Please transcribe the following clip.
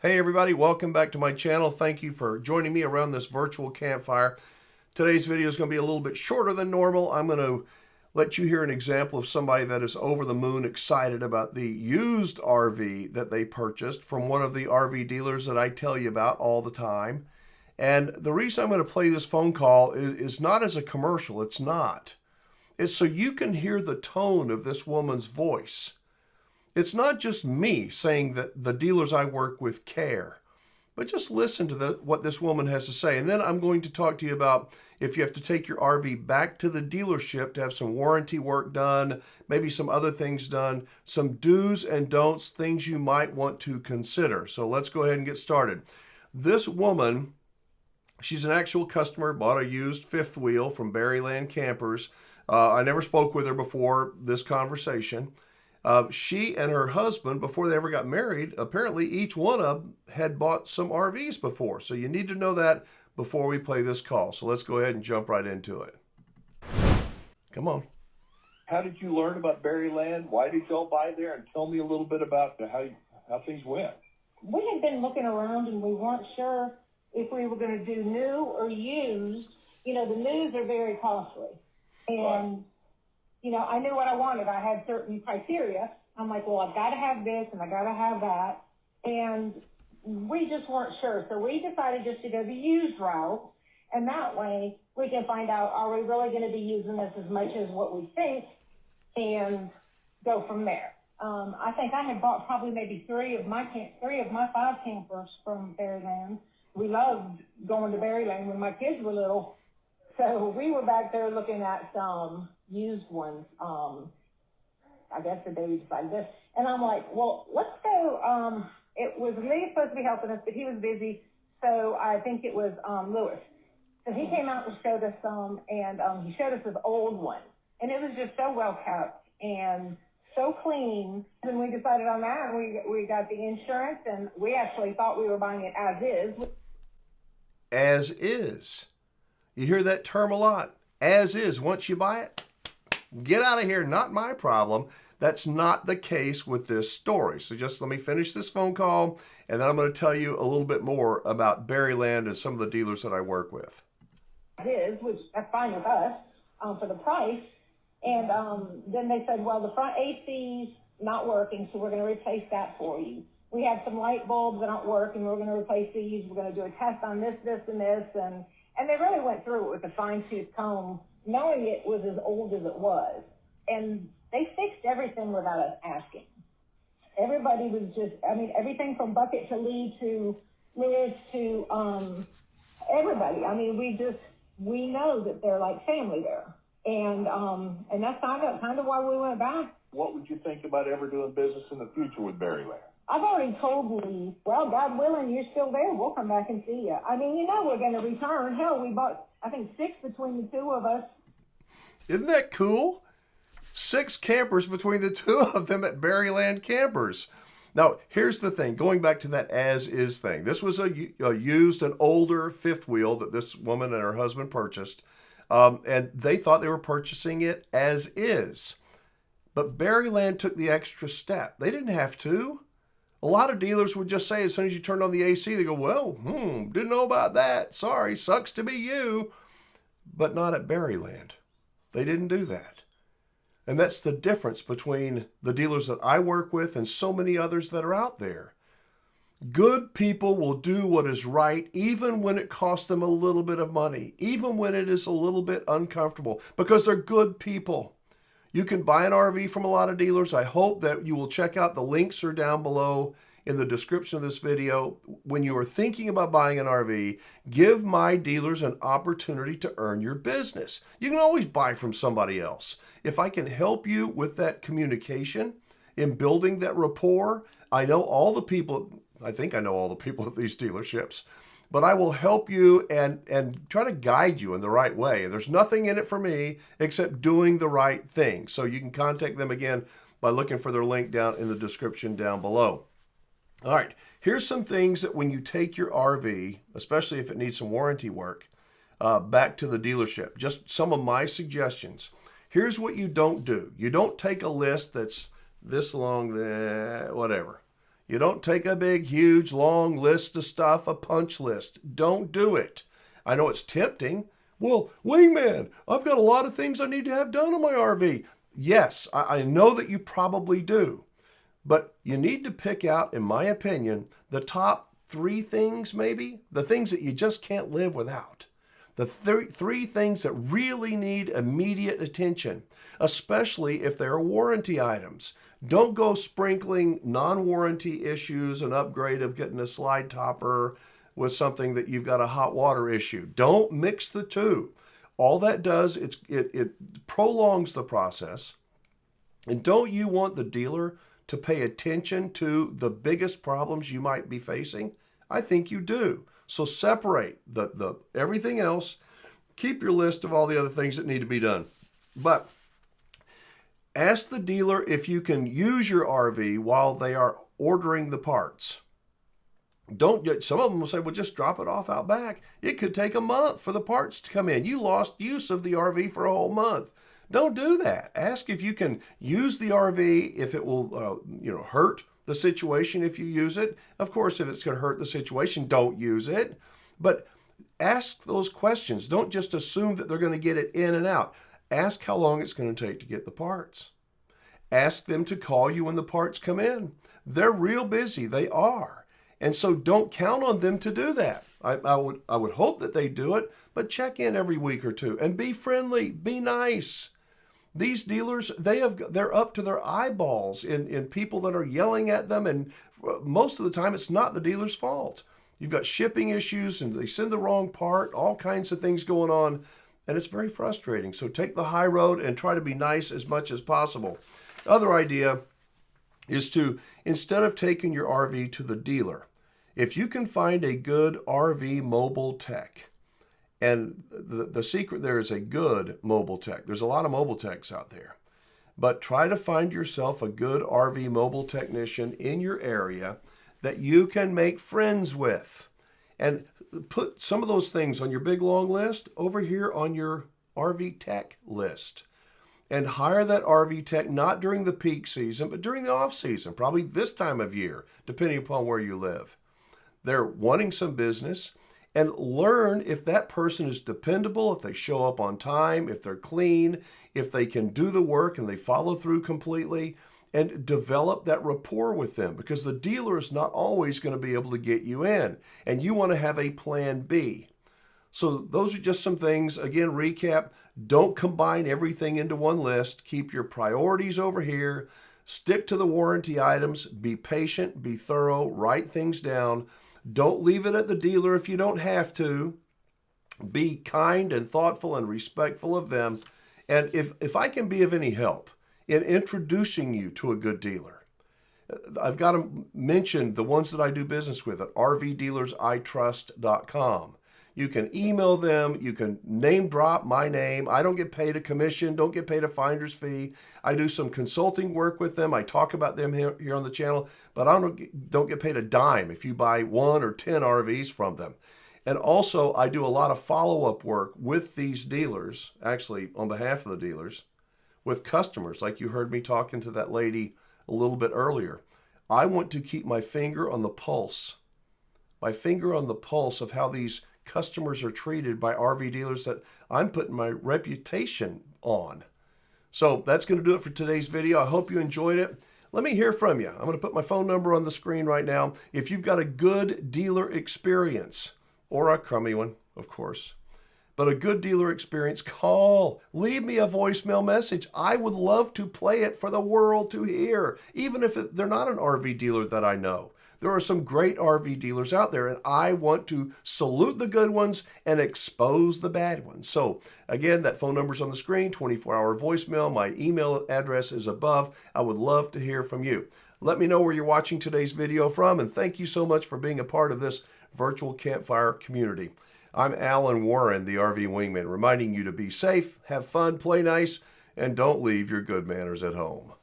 Hey everybody, welcome back to my channel. Thank you for joining me around this virtual campfire. Today's video is going to be a little bit shorter than normal. I'm going to let you hear an example of somebody that is over the moon excited about the used RV that they purchased from one of the RV dealers that I tell you about all the time. And the reason I'm going to play this phone call is not as a commercial. It's not. It's so you can hear the tone of this woman's voice. It's not just me saying that the dealers I work with care, but just listen to what this woman has to say. And then I'm going to talk to you about if you have to take your RV back to the dealership to have some warranty work done, maybe some other things done, some do's and don'ts, things you might want to consider. So let's go ahead and get started. This woman, she's an actual customer, bought a used fifth wheel from Berryland Campers. I never spoke with her before this conversation. She and her husband, before they ever got married, apparently each one of them had bought some RVs before. So you need to know that before we play this call. So let's go ahead and jump right into it. Come on. How did you learn about Berryland? Why did y'all buy there? And tell me a little bit about how things went. We had been looking around and we weren't sure if we were going to do new or used. You know, the news are very costly. And you know, I knew what I wanted. I had certain criteria. I'm like, well, I've got to have this and I got to have that. And we just weren't sure. So we decided just to go the used route. And that way we can find out, are we really going to be using this as much as what we think, and go from there. I think I had bought probably maybe three of my 5 campers from Berryland. We loved going to Berryland when my kids were little. So we were back there looking at some used ones. I guess the day we decided this. And I'm like, well, let's go. It was Lee supposed to be helping us, but he was busy. So I think it was Lewis. So he came out and showed us some, and he showed us his old one. And it was just so well kept and so clean. And we decided on that, and we got the insurance, and we actually thought we were buying it as is. As is. You hear that term a lot. As is. Once you buy it, get out of here. Not my problem. That's not the case with this story. So just let me finish this phone call, and then I'm going to tell you a little bit more about Berryland and some of the dealers that I work with. His, which that's fine with us, for the price. And then they said, well, the front AC's not working, so we're going to replace that for you. We have some light bulbs that aren't working. We're going to replace these. We're going to do a test on this, this, and this. And they really went through it with a fine-tooth comb, knowing it was as old as it was. And they fixed everything without us asking. Everybody was just, I mean, everything from Bucket to Lee to Liz to everybody. I mean, we know that they're like family there. And that's kind of why we went back. What would you think about ever doing business in the future with Berryland? I've already told Lee, well, God willing, you're still there. We'll come back and see you. I mean, you know we're going to return. Hell, we bought, I think, 6 between the two of us. Isn't that cool? 6 campers between the two of them at Berryland Campers. Now, here's the thing. Going back to that as-is thing. This was a used, an older fifth wheel that this woman and her husband purchased. And they thought they were purchasing it as is. But Berryland took the extra step. They didn't have to. A lot of dealers would just say, as soon as you turned on the AC, they go, well, didn't know about that. Sorry, sucks to be you. But not at Berryland. They didn't do that. And that's the difference between the dealers that I work with and so many others that are out there. Good people will do what is right, even when it costs them a little bit of money, even when it is a little bit uncomfortable, because they're good people. You can buy an RV from a lot of dealers. I hope that you will check out the links are down below in the description of this video. When you are thinking about buying an RV, give my dealers an opportunity to earn your business. You can always buy from somebody else. If I can help you with that communication, in building that rapport, I know all the people, I think I know all the people at these dealerships, but I will help you and try to guide you in the right way. And there's nothing in it for me except doing the right thing. So you can contact them again by looking for their link down in the description down below. All right, here's some things that when you take your RV, especially if it needs some warranty work, back to the dealership. Just some of my suggestions. Here's what you don't do. You don't take a list that's this long, whatever. You don't take a big, huge, long list of stuff, a punch list. Don't do it. I know it's tempting. Well, Wingman, I've got a lot of things I need to have done on my RV. Yes, I know that you probably do. But you need to pick out, in my opinion, the top 3 things maybe, the things that you just can't live without. The three things that really need immediate attention, especially if they're warranty items. Don't go sprinkling non-warranty issues, an upgrade of getting a slide topper with something that you've got a hot water issue. Don't mix the two. All that does, it prolongs the process. And don't you want the dealer to pay attention to the biggest problems you might be facing? I think you do. So separate the everything else. Keep your list of all the other things that need to be done. But ask the dealer if you can use your RV while they are ordering the parts. Some of them will say, well, just drop it off out back. It could take a month for the parts to come in. You lost use of the RV for a whole month. Don't do that. Ask if you can use the RV, if it will hurt the situation if you use it. Of course, if it's going to hurt the situation, don't use it. But ask those questions. Don't just assume that they're going to get it in and out. Ask how long it's going to take to get the parts. Ask them to call you when the parts come in. They're real busy. They are. And so don't count on them to do that. I would hope that they do it, but check in every week or two and be friendly, be nice. These dealers, they're up to their eyeballs in people that are yelling at them, and most of the time it's not the dealer's fault. You've got shipping issues and they send the wrong part, all kinds of things going on, and it's very frustrating. So take the high road and try to be nice as much as possible. The other idea is to, instead of taking your RV to the dealer, if you can find a good RV mobile tech, and the secret there is a good mobile tech. There's a lot of mobile techs out there. But try to find yourself a good RV mobile technician in your area that you can make friends with. And put some of those things on your big long list over here on your RV tech list. And hire that RV tech not during the peak season, but during the off season, probably this time of year, depending upon where you live. They're wanting some business. And learn if that person is dependable, if they show up on time, if they're clean, if they can do the work and they follow through completely, and develop that rapport with them, because the dealer is not always going to be able to get you in, and you want to have a plan B. So those are just some things. Again, recap, don't combine everything into one list. Keep your priorities over here. Stick to the warranty items. Be patient, be thorough, write things down. Don't leave it at the dealer if you don't have to. Be kind and thoughtful and respectful of them. And if I can be of any help in introducing you to a good dealer, I've got to mention the ones that I do business with at rvdealersitrust.com. You can email them. You can name drop my name. I don't get paid a commission, don't get paid a finder's fee. I do some consulting work with them. I talk about them here on the channel, but I don't get paid a dime if you buy 1 or 10 RVs from them. And also, I do a lot of follow-up work with these dealers, actually on behalf of the dealers, with customers, like you heard me talking to that lady a little bit earlier. I want to keep my finger on the pulse of how these customers are treated by RV dealers that I'm putting my reputation on. So that's going to do it for today's video. I hope you enjoyed it. Let me hear from you. I'm going to put my phone number on the screen right now. If you've got a good dealer experience, or a crummy one, of course, but a good dealer experience, call. Leave me a voicemail message. I would love to play it for the world to hear, even if they're not an RV dealer that I know. There are some great RV dealers out there, and I want to salute the good ones and expose the bad ones. So again, that phone number's on the screen, 24-hour voicemail. My email address is above. I would love to hear from you. Let me know where you're watching today's video from, and thank you so much for being a part of this virtual campfire community. I'm Alan Warren, the RV Wingman, reminding you to be safe, have fun, play nice, and don't leave your good manners at home.